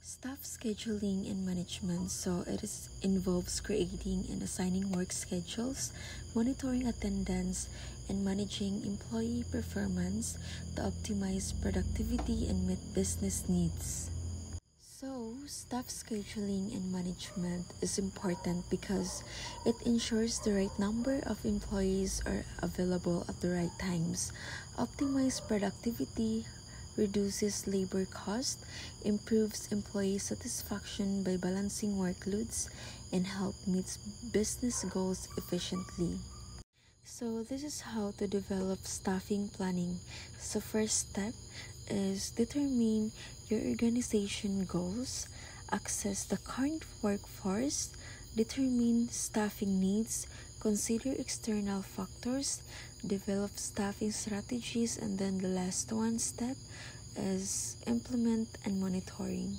Staff scheduling and management. So involves creating and assigning work schedules, monitoring attendance, and managing employee performance to optimize productivity and meet business needs. So, staff scheduling and management is important because it ensures the right number of employees are available at the right times, optimize productivity, reduces labor cost, improves employee satisfaction by balancing workloads, and help meets business goals efficiently. So this is how to develop staffing planning. So first step is determine your organization goals, assess the current workforce, determine staffing needs, consider external factors, develop staffing strategies, and then the last one step is implement and monitoring.